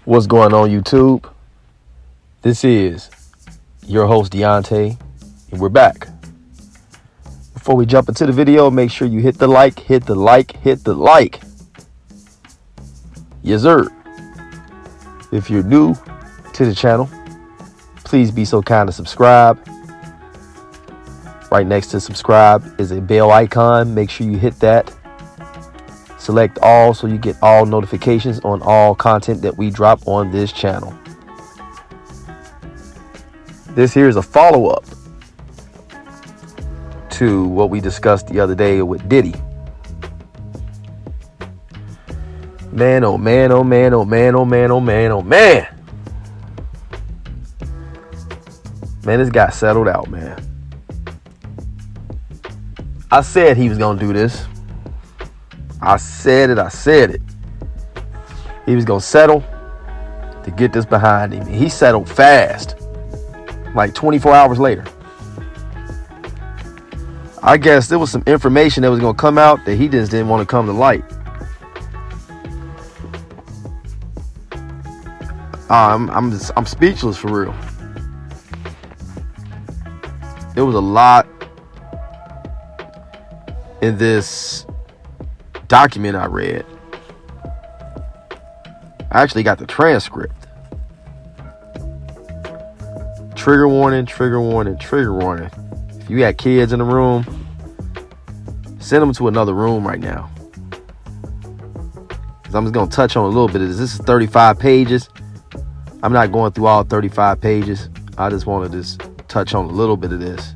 What's going on, YouTube? This is your host, Deonte, and we're back. Before we jump into the video, make sure you hit the like. Yes, sir. If you're new to the channel, please be so kind to subscribe. Right next to subscribe is a bell icon. Make sure you hit that. Select all so you get all notifications on all content that we drop on this channel. This here is a follow-up to what we discussed the other day with Diddy. Man, oh man, oh man, oh man, oh man, oh man, oh man. Man, this guy settled out, man. I said he was going to do this. I said it. He was going to settle to get this behind him. He settled fast, like 24 hours later. I guess there was some information that was going to come out that he just didn't want to come to light. I'm speechless for real. There was a lot in this document I read. I actually got the transcript. Trigger warning. If you got kids in the room, send them to another room right now. Because I'm just going to touch on a little bit of this. This is 35 pages. I'm not going through all 35 pages. I just want to just touch on a little bit of this.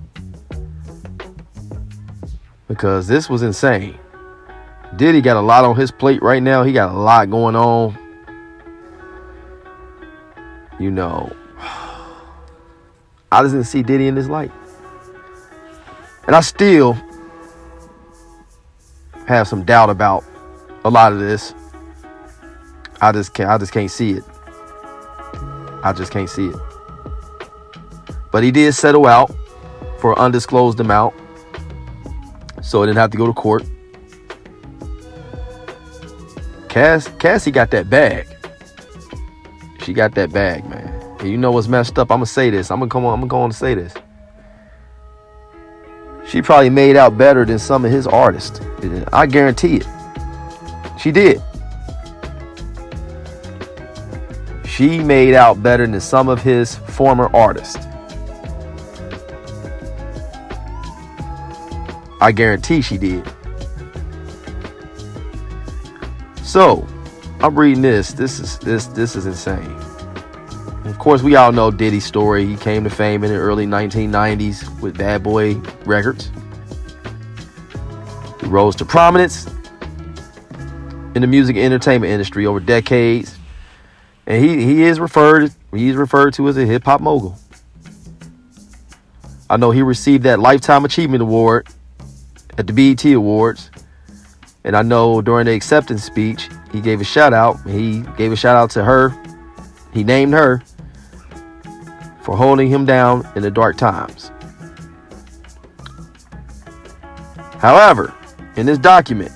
Because this was insane. Diddy got a lot on his plate right now. He got a lot going on. You know, I just didn't see Diddy in this light. And I still have some doubt about a lot of this. I just can't see it. I just can't see it. But he did settle out for an undisclosed amount, so he didn't have to go to court. Cassie got that bag. She got that bag, man. And you know what's messed up? I'm gonna say this. I'm gonna go on to say this. She probably made out better than some of his artists. I guarantee it. She did. She made out better than some of his former artists. I guarantee she did. So, I'm reading this. This is insane. Of course, we all know Diddy's story. He came to fame in the early 1990s with Bad Boy Records. He rose to prominence in the music and entertainment industry over decades. And he's referred to as a hip hop mogul. I know he received that Lifetime Achievement Award at the BET Awards. And I know during the acceptance speech, he gave a shout out. He gave a shout out to her. He named her for holding him down in the dark times. However, in this document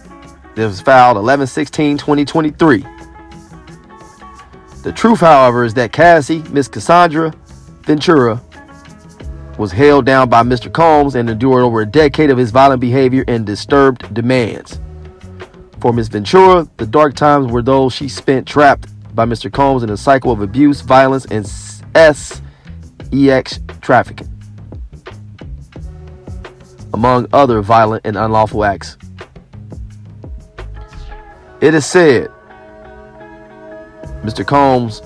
that was filed 11/16/2023, the truth, however, is that Cassie, Miss Cassandra Ventura, was held down by Mr. Combs and endured over a decade of his violent behavior and disturbed demands. For Miss Ventura, the dark times were those she spent trapped by Mr. Combs in a cycle of abuse, violence, and sex trafficking, among other violent and unlawful acts. It is said Mr. Combs,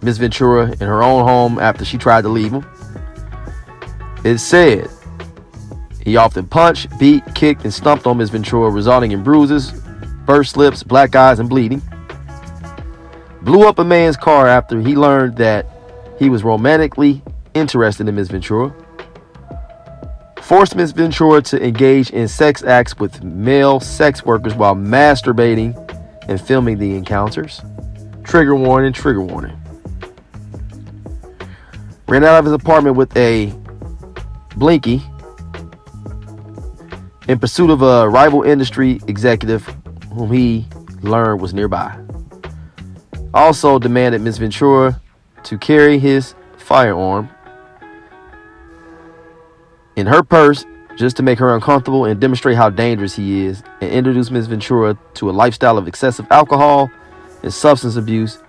Miss Ventura, in her own home after she tried to leave him. It said he often punched, beat, kicked, and stomped on Miss Ventura, resulting in bruises, burst lips, black eyes, and bleeding. Blew up a man's car after he learned that he was romantically interested in Miss Ventura. Forced Miss Ventura to engage in sex acts with male sex workers while masturbating and filming the encounters. Trigger warning. Ran out of his apartment with a blinky in pursuit of a rival industry executive whom he learned was nearby. Also demanded Ms. Ventura to carry his firearm in her purse just to make her uncomfortable and demonstrate how dangerous he is, and introduce Ms. Ventura to a lifestyle of excessive alcohol and substance abuse,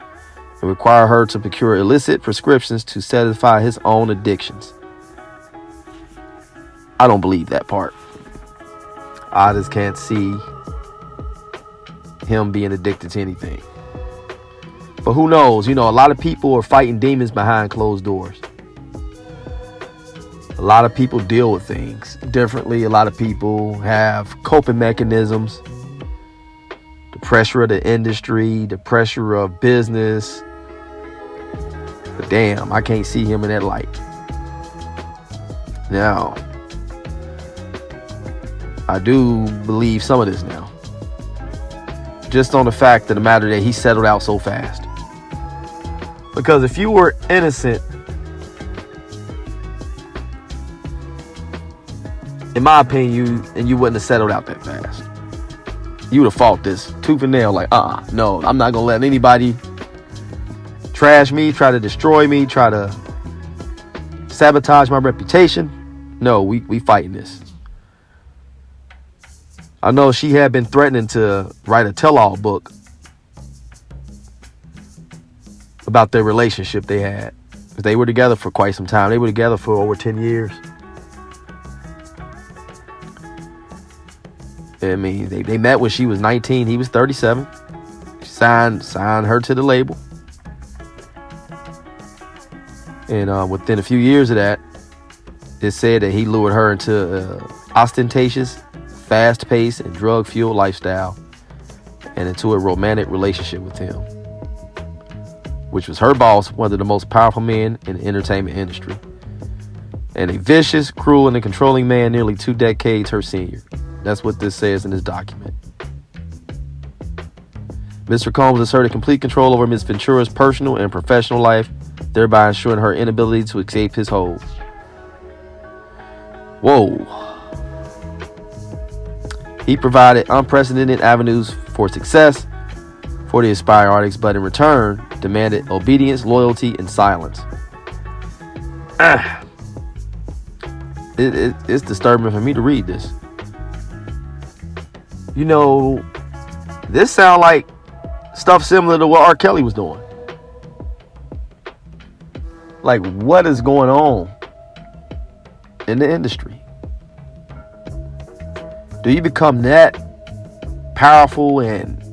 and require her to procure illicit prescriptions to satisfy his own addictions. I don't believe that part. I just can't see him being addicted to anything. But who knows? You know, a lot of people are fighting demons behind closed doors. A lot of people deal with things differently. A lot of people have coping mechanisms. The pressure of the industry, the pressure of business. But damn, I can't see him in that light. Now, I do believe some of this now. Just on the fact of the matter that he settled out so fast. Because if you were innocent, in my opinion, you wouldn't have settled out that fast. You would have fought this tooth and nail, like, no, I'm not going to let anybody trash me, try to destroy me, try to sabotage my reputation. No, we fighting this. I know she had been threatening to write a tell-all book about their relationship they had. They were together for quite some time. They were together for over 10 years. I mean, they met when she was 19. He was 37. Signed her to the label. And within a few years of that, it said that he lured her into ostentatious, fast-paced, and drug-fueled lifestyle, and into a romantic relationship with him, which was her boss, one of the most powerful men in the entertainment industry, and a vicious, cruel, and a controlling man nearly 2 decades her senior. That's what this says in this document. Mr. Combs asserted complete control over Ms. Ventura's personal and professional life, thereby ensuring her inability to escape his hold. Whoa. He provided unprecedented avenues for success for the aspiring artist, but in return, demanded obedience, loyalty, and silence. It's disturbing for me to read this. You know, this sounds like stuff similar to what R. Kelly was doing. Like, what is going on in the industry? Do you become that powerful and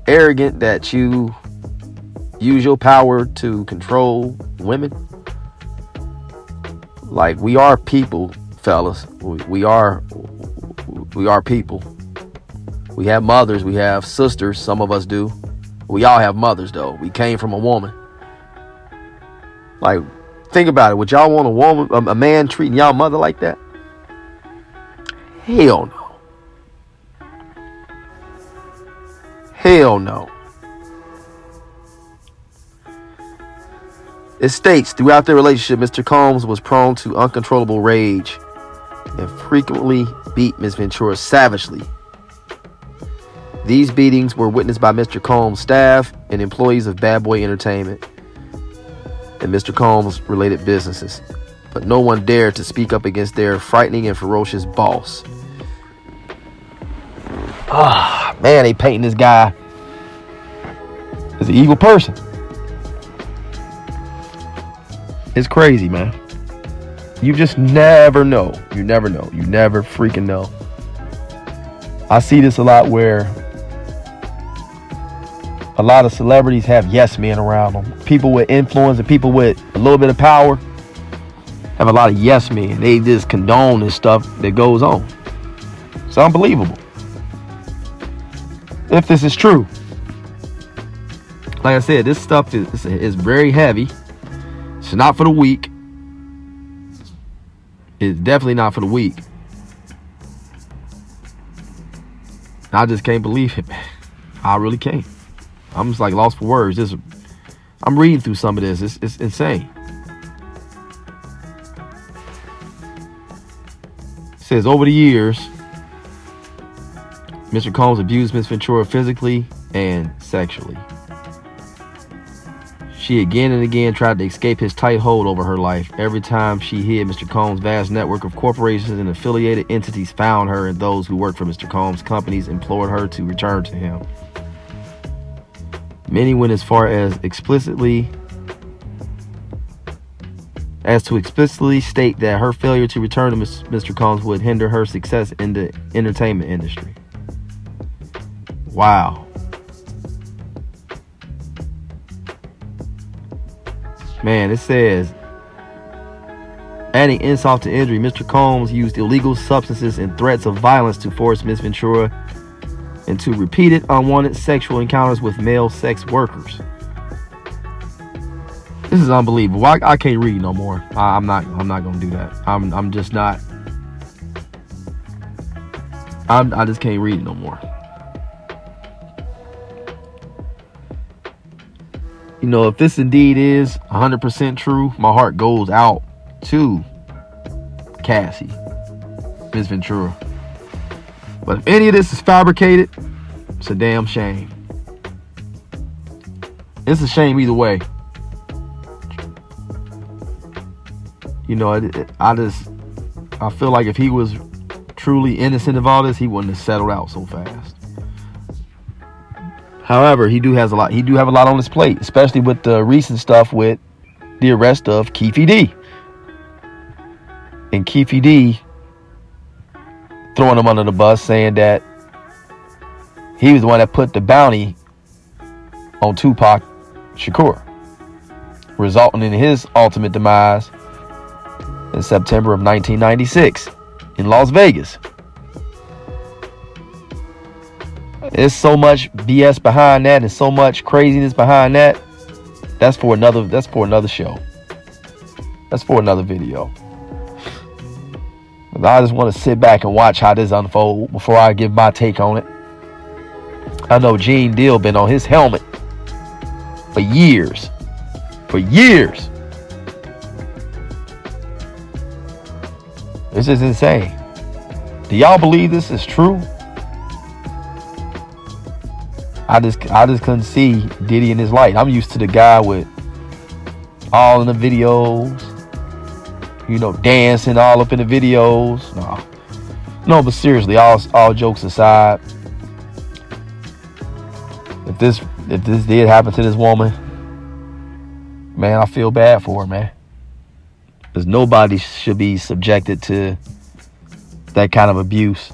arrogant that you use your power to control women? Like, we are people, fellas. We are people. We have mothers, we have sisters, some of us do. We all have mothers, though. We came from a woman. Like, think about it. Would y'all want a man treating y'all mother like that? Hell no. Hell no. It states, throughout their relationship, Mr. Combs was prone to uncontrollable rage and frequently beat Ms. Ventura savagely. These beatings were witnessed by Mr. Combs' staff and employees of Bad Boy Entertainment and Mr. Combs' related businesses, but no one dared to speak up against their frightening and ferocious boss. Man, they painting this guy as an evil person. It's crazy, man. You just never know. You never know. You never freaking know. I see this a lot where a lot of celebrities have yes men around them. People with influence and people with a little bit of power have a lot of yes men. They just condone this stuff that goes on. It's unbelievable. If this is true. Like I said, this stuff is very heavy. It's not for the weak. It's definitely not for the weak. I just can't believe it, man. I really can't. I'm just like lost for words. I'm reading through some of this. It's insane. It says over the years, Mr. Combs abused Miss Ventura physically and sexually. She again and again tried to escape his tight hold over her life. Every time she hid, Mr. Combs' vast network of corporations and affiliated entities found her, and those who worked for Mr. Combs' companies implored her to return to him. Many went as far as to explicitly state that her failure to return to Mr. Combs would hinder her success in the entertainment industry. Wow. Man, it says, adding insult to injury, Mr. Combs used illegal substances and threats of violence to force Miss Ventura into repeated unwanted sexual encounters with male sex workers. This is unbelievable. I can't read no more. I'm not gonna do that. I'm just not. I just can't read it no more. You know, if this indeed is 100% true, my heart goes out to Cassie, Miss Ventura. But if any of this is fabricated, it's a damn shame. It's a shame either way. You know, I feel like if he was truly innocent of all this, he wouldn't have settled out so fast. However, he do have a lot on his plate, especially with the recent stuff with the arrest of Keefe D. And Keefe D throwing him under the bus, saying that he was the one that put the bounty on Tupac Shakur, resulting in his ultimate demise in September of 1996 in Las Vegas. There's so much BS behind that and so much craziness behind that. That's for another show. That's for another video. I just want to sit back and watch how this unfolds before I give my take on it. I know Gene Deal been on his helmet for years. For years. This is insane. Do y'all believe this is true? I just couldn't see Diddy in his light. I'm used to the guy with all in the videos, you know, dancing all up in the videos. No, but seriously, all jokes aside, if this did happen to this woman, man, I feel bad for her, man. Because nobody should be subjected to that kind of abuse.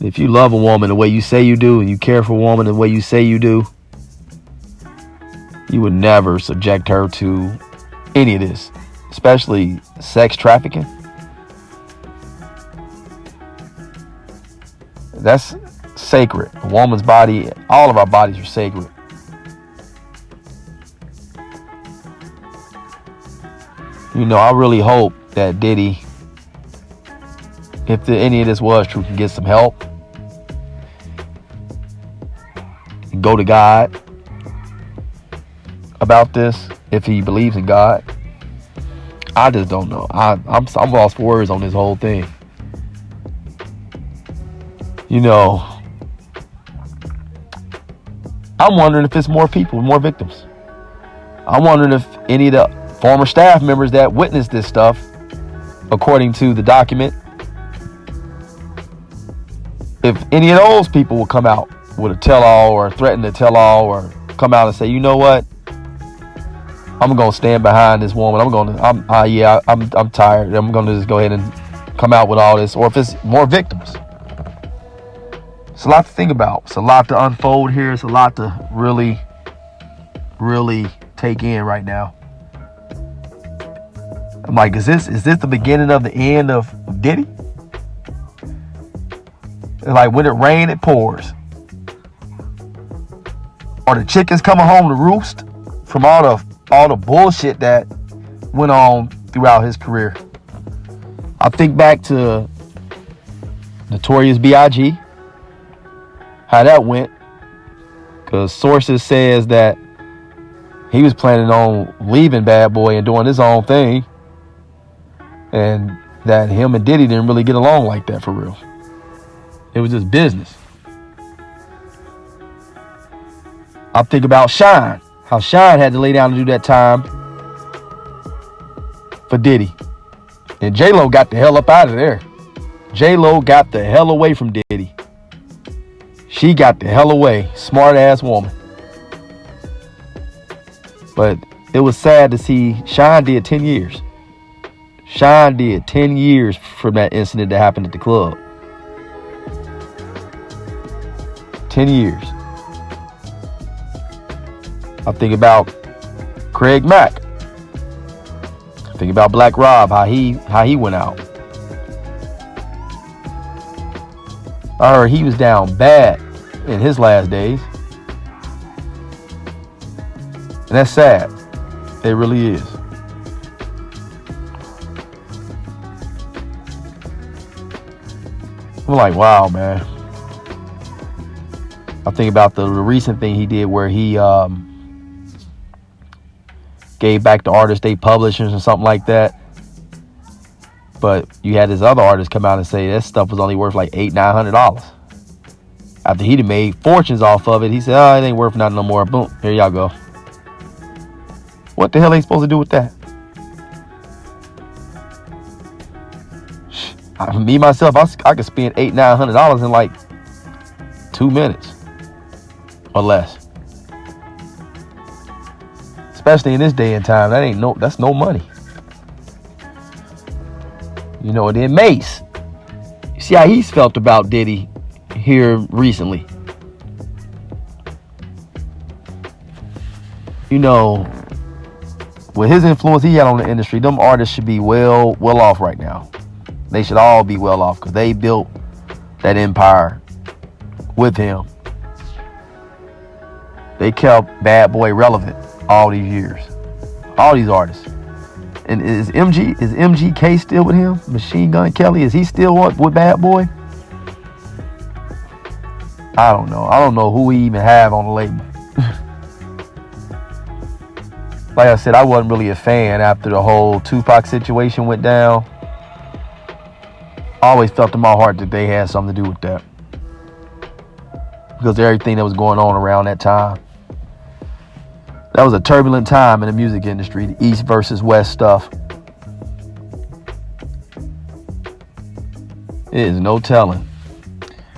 If you love a woman the way you say you do, and you care for a woman the way you say you do, you would never subject her to any of this, especially sex trafficking. That's sacred. A woman's body, all of our bodies are sacred. You know, I really hope that Diddy, if any of this was true, can get some help. And go to God about this, if he believes in God. I just don't know. I'm lost for words on this whole thing. You know, I'm wondering if it's more people, more victims. I'm wondering if any of the former staff members that witnessed this stuff, according to the document, if any of those people will come out with a tell-all or threaten to tell all, or come out and say, you know what, I'm gonna stand behind this woman. I'm tired. I'm gonna just go ahead and come out with all this. Or if it's more victims. It's a lot to think about. It's a lot to unfold here. It's a lot to really, really take in right now. I'm like, is this the beginning of the end of Diddy? Like, when it rains, it pours. Are the chickens coming home to roost from all the bullshit that went on throughout his career? I think back to Notorious B.I.G., how that went, because sources says that he was planning on leaving Bad Boy and doing his own thing, and that him and Diddy didn't really get along like that for real. It was just business. I think about Shine. How Shine had to lay down to do that time for Diddy. And J-Lo got the hell up out of there. J-Lo got the hell away from Diddy. She got the hell away. Smart ass woman. But it was sad to see Shine did 10 years. Shine did 10 years from that incident that happened at the club. 10 years. I think about Craig Mack. I think about Black Rob, how he went out. I heard he was down bad in his last days. And that's sad. It really is. I'm like, wow, man. I think about the recent thing he did where he gave back to artists they publishers or something like that. But you had this other artist come out and say that stuff was only worth like $800-900. After he'd have made fortunes off of it, he said, oh, it ain't worth nothing no more. Boom, here y'all go. What the hell are they supposed to do with that? Me, myself, I could spend $800-900 in like 2 minutes or less. Especially in this day and time, that's no money. You know, and then Mace. You see how he's felt about Diddy here recently. You know, with his influence he had on the industry, them artists should be well off right now. They should all be well off because they built that empire with him. They kept Bad Boy relevant all these years. All these artists. And is MGK still with him? Machine Gun Kelly, is he still with Bad Boy? I don't know. I don't know who we even have on the label. Like I said, I wasn't really a fan after the whole Tupac situation went down. I always felt in my heart that they had something to do with that. Because of everything that was going on around that time. That was a turbulent time in the music industry, the East versus West stuff. It is no telling.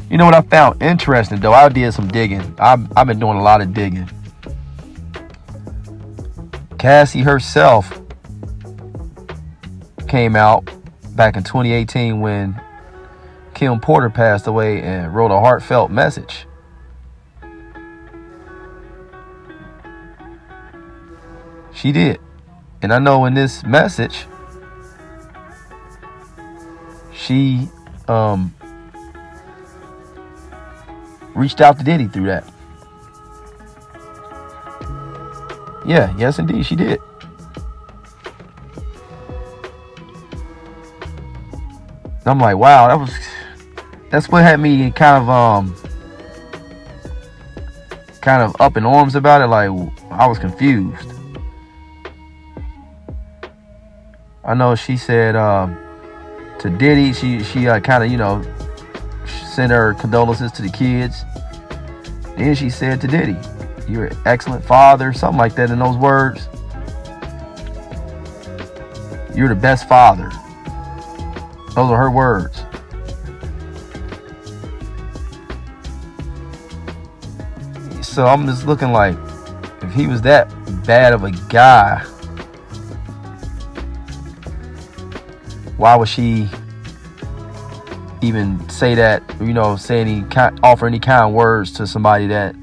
You know what I found interesting, though? I did some digging. I've been doing a lot of digging. Cassie herself came out back in 2018 when Kim Porter passed away and wrote a heartfelt message. She did. And I know in this message, she reached out to Diddy through that. Yeah, yes indeed, she did. And I'm like, wow, that's what had me kind of up in arms about it. Like, I was confused. I know she said to Diddy, she kind of, you know, sent her condolences to the kids. Then she said to Diddy, you're an excellent father, something like that in those words. You're the best father. Those are her words. So I'm just looking like, if he was that bad of a guy, why would she even say that, you know, offer any kind words to somebody that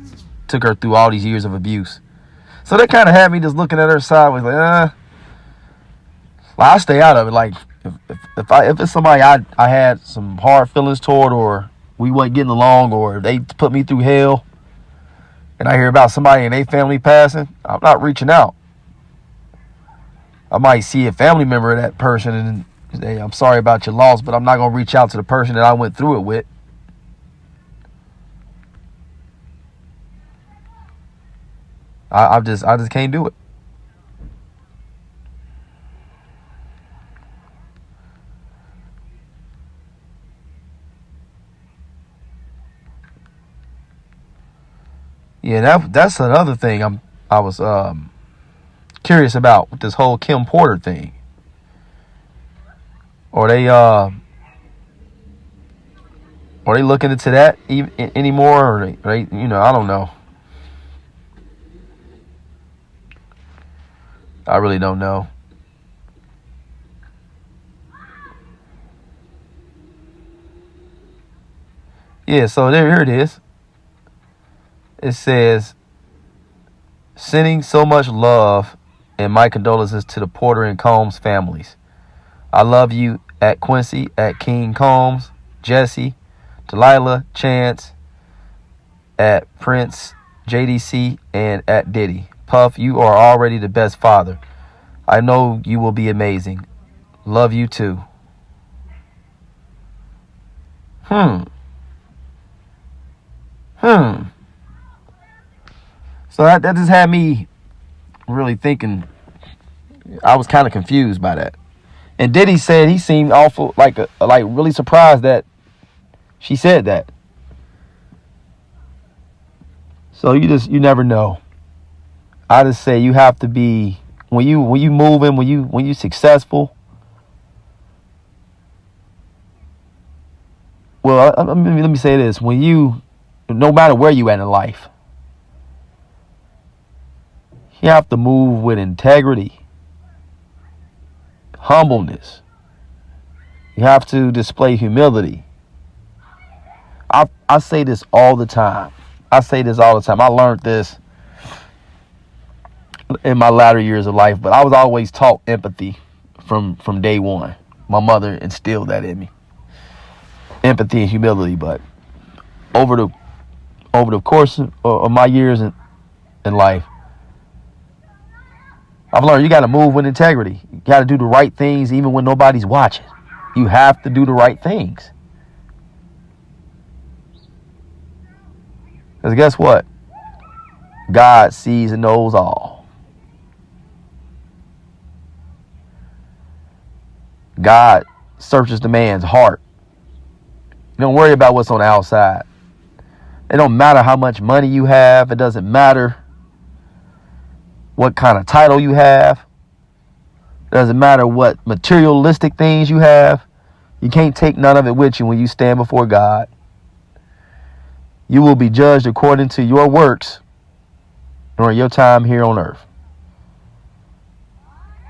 took her through all these years of abuse? So that kind of had me just looking at her sideways, like, well, I stay out of it. Like, if it's somebody I had some hard feelings toward, or we wasn't getting along, or they put me through hell, and I hear about somebody and their family passing, I'm not reaching out. I might see a family member of that person and say, I'm sorry about your loss, but I'm not going to reach out to the person that I went through it with. I just can't do it. Yeah, that's another thing I was curious about with this whole Kim Porter thing. Are they looking into that even anymore? Or they I don't know. I really don't know. Yeah, so here it is. It says, sending so much love and my condolences to the Porter and Combs families. I love you at Quincy, at King Combs, Jesse, Delilah, Chance, at Prince, JDC, and at Diddy. Puff, you are already the best father. I know you will be amazing. Love you too. So that just had me really thinking. I was kind of confused by that. And Diddy said he seemed awful, like really surprised that she said that. So you never know. I just say you have to be, when you moving, when you successful. Well, let me say this: no matter where you at in life, you have to move with integrity, humbleness. You have to display humility. I say this all the time. I learned this in my latter years of life, but I was always taught empathy from day one. My mother instilled that in me. Empathy and humility, but over the course of my years in life, I've learned you got to move with integrity. You got to do the right things even when nobody's watching. You have to do the right things. Because guess what? God sees and knows all. God searches the man's heart. Don't worry about what's on the outside. It don't matter how much money you have. It doesn't matter what kind of title you have. It doesn't matter what materialistic things you have. You can't take none of it with you when you stand before God. You will be judged according to your works during your time here on earth.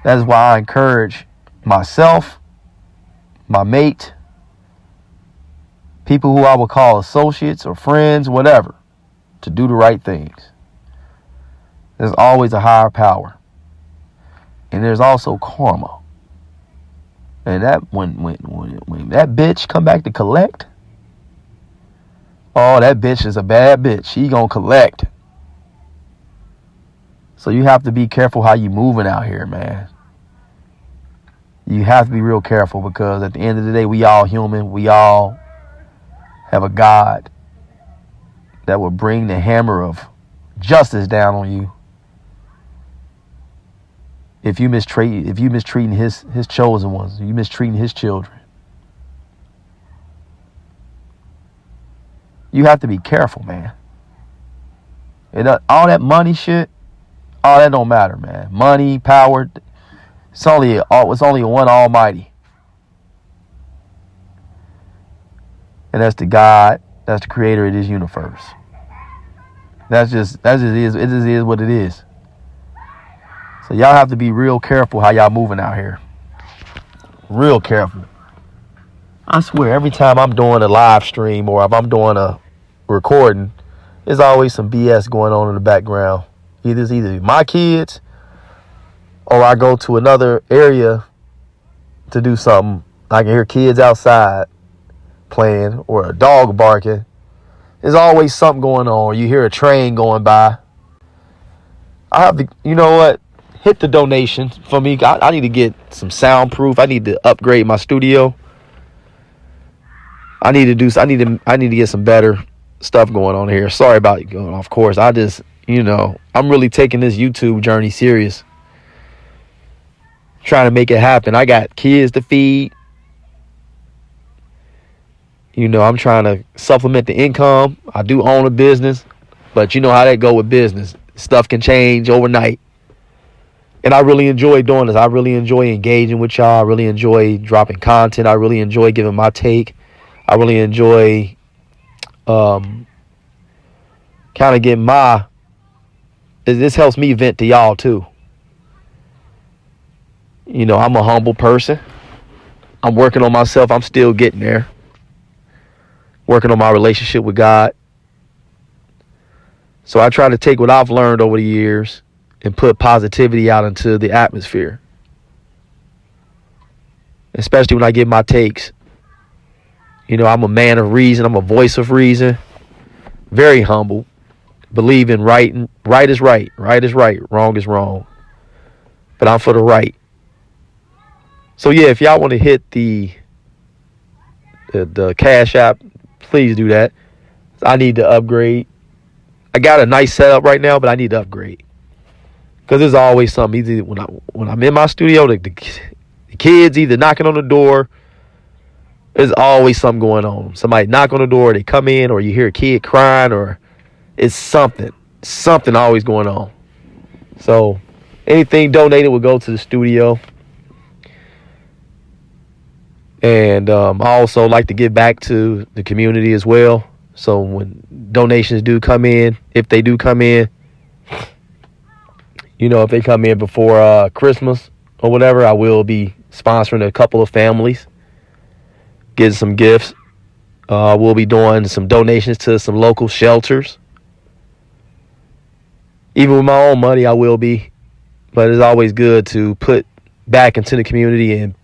That is why I encourage myself, my mate, people who I would call associates or friends, whatever, to do the right things. There's always a higher power. And there's also karma. And that when that bitch come back to collect, oh, that bitch is a bad bitch. She gonna collect. So you have to be careful how you moving out here, man. You have to be real careful, because at the end of the day, we all human. We all have a God that will bring the hammer of justice down on you if you mistreating his chosen ones, you mistreating his children. You have to be careful, man. All that money shit, all that don't matter, man. Money, power, it's only one Almighty. And that's the God, that's the creator of this universe. It just is what it is. So y'all have to be real careful how y'all moving out here. Real careful. I swear, every time I'm doing a live stream or if I'm doing a recording, there's always some BS going on in the background. Either my kids or I go to another area to do something. I can hear kids outside playing or a dog barking. There's always something going on. You hear a train going by. I have to, you know what? Hit the donation for me. I need to get some soundproof. I need to upgrade my studio. I need to get some better stuff going on here. Sorry about it going off course. I'm really taking this YouTube journey serious. Trying to make it happen. I got kids to feed. I'm trying to supplement the income. I do own a business. But you know how that go with business. Stuff can change overnight. And I really enjoy doing this. I really enjoy engaging with y'all. I really enjoy dropping content. I really enjoy giving my take. I really enjoy kind of getting this helps me vent to y'all too. You know, I'm a humble person. I'm working on myself. I'm still getting there. Working on my relationship with God. So I try to take what I've learned over the years and put positivity out into the atmosphere. Especially when I give my takes. You know, I'm a man of reason. I'm a voice of reason. Very humble. Believe in right is right. Right is right. Wrong is wrong. But I'm for the right. So yeah, if y'all want to hit the Cash App, please do that. I need to upgrade. I got a nice setup right now, but I need to upgrade. Because there's always something. Either when I'm in my studio, the kids either knocking on the door. There's always something going on. Somebody knock on the door, they come in, or you hear a kid crying, or it's something. Something always going on. So anything donated will go to the studio. And I also like to give back to the community as well. So when donations do come in, if they do come in, you know, if they come in before Christmas or whatever, I will be sponsoring a couple of families, getting some gifts. We'll be doing some donations to some local shelters. Even with my own money, I will be. But it's always good to put back into the community. And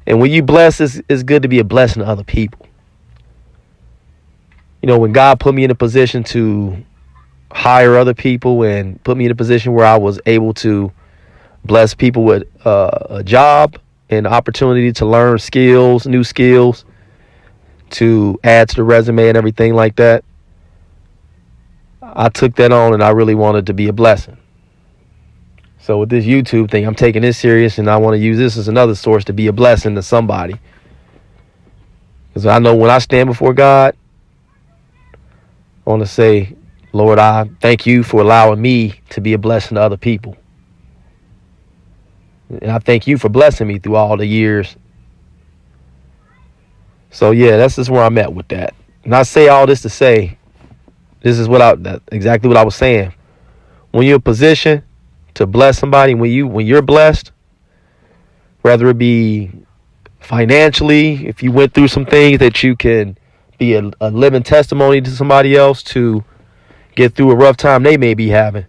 when you bless, it's good to be a blessing to other people. You know, when God put me in a position to hire other people and put me in a position where I was able to bless people with a job and opportunity to learn skills, new skills, to add to the resume and everything like that, I took that on and I really wanted to be a blessing. So with this YouTube thing, I'm taking this serious and I want to use this as another source to be a blessing to somebody. Because I know when I stand before God, I want to say, Lord, I thank you for allowing me to be a blessing to other people. And I thank you for blessing me through all the years. So yeah, that's just where I'm at with that. And I say all this to say, this is exactly what I was saying. When you're in a position to bless somebody, when you're blessed, whether it be financially, if you went through some things that you can be a living testimony to somebody else to get through a rough time they may be having.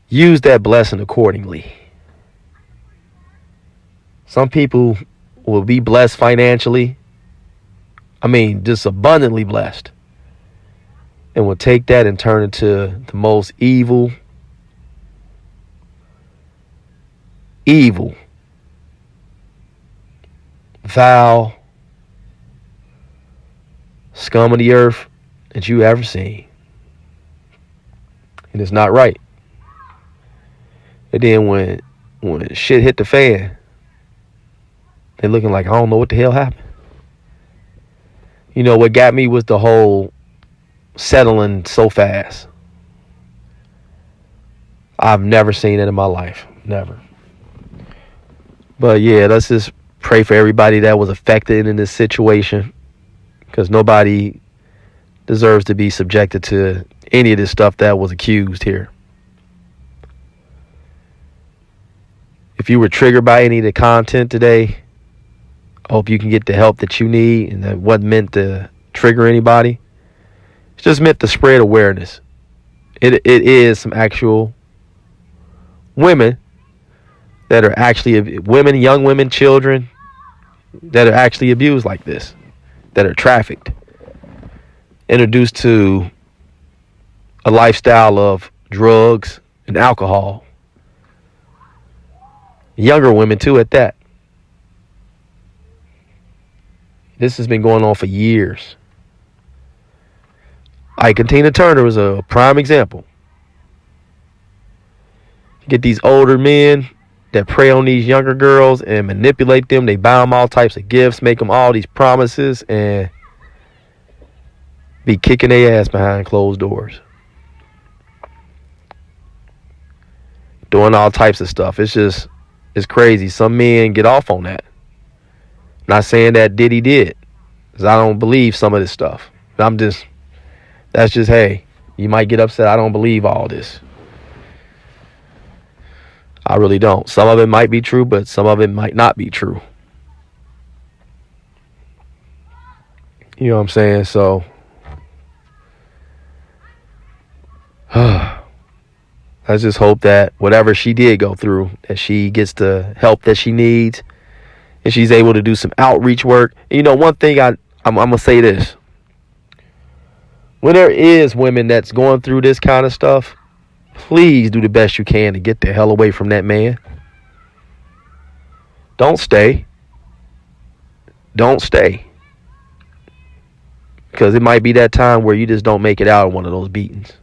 Use that blessing accordingly. Some people will be blessed financially. I mean, just abundantly blessed. And will take that and turn it to the most evil, vile, scum of the earth that you ever seen. And it's not right. And then when shit hit the fan, they looking like, I don't know what the hell happened. You know, what got me was the whole settling so fast. I've never seen it in my life. Never. But yeah, let's just pray for everybody that was affected in this situation. Because nobody deserves to be subjected to any of this stuff that was accused here. If you were triggered by any of the content today, I hope you can get the help that you need. And that wasn't meant to trigger anybody. It's just meant to spread awareness. It is some actual women that are actually women, young women, children that are actually abused like this, that are trafficked, introduced to a lifestyle of drugs and alcohol. Younger women too at that. This has been going on for years. Tina Turner is a prime example. You get these older men that prey on these younger girls and manipulate them. They buy them all types of gifts, make them all these promises, and be kicking their ass behind closed doors, doing all types of stuff. It's crazy. Some men get off on that. Not saying that Diddy did, because I don't believe some of this stuff. That's just, hey, you might get upset. I don't believe all this. I really don't. Some of it might be true, but some of it might not be true. You know what I'm saying? So, let's just hope that whatever she did go through, that she gets the help that she needs, and she's able to do some outreach work. And you know, one thing I'm going to say this. When there is women that's going through this kind of stuff, please do the best you can to get the hell away from that man. Don't stay. Don't stay. Because it might be that time where you just don't make it out of one of those beatings.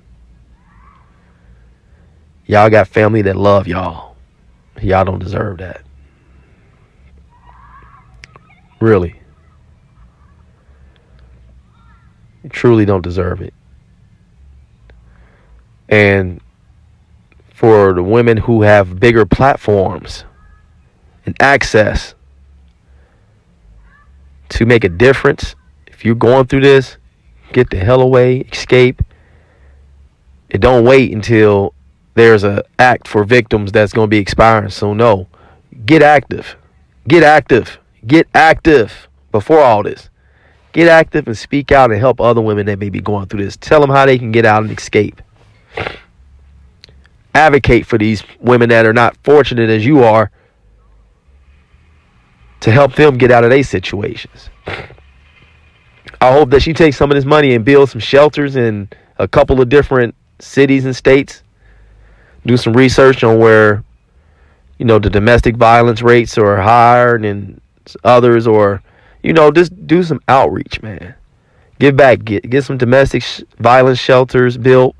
Y'all got family that love y'all. Y'all don't deserve that. Really. You truly don't deserve it. And for the women who have bigger platforms and access to make a difference, if you're going through this, get the hell away, escape, and don't wait until there's an act for victims that's going to be expiring. So no, get active. Get active. Get active before all this. Get active and speak out and help other women that may be going through this. Tell them how they can get out and escape. Advocate for these women that are not fortunate as you are to help them get out of their situations. I hope that she takes some of this money and builds some shelters in a couple of different cities and states. Do some research on where, you know, the domestic violence rates are higher than others, or, you know, just do some outreach, man. Give back. Get some domestic violence shelters built.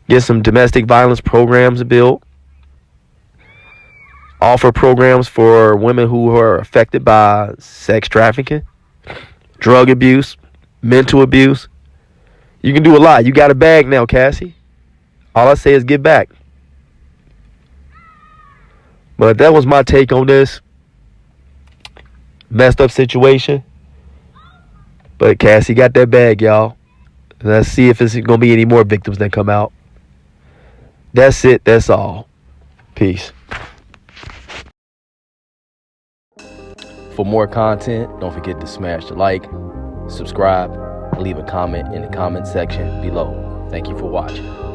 Get some domestic violence programs built. Offer programs for women who are affected by sex trafficking, drug abuse, mental abuse. You can do a lot. You got a bag now, Cassie. All I say is give back. But that was my take on this messed up situation. But Cassie got that bag, y'all. Let's see if it's going to be any more victims that come out. That's it. That's all. Peace. For more content, don't forget to smash the like, subscribe, and leave a comment in the comment section below. Thank you for watching.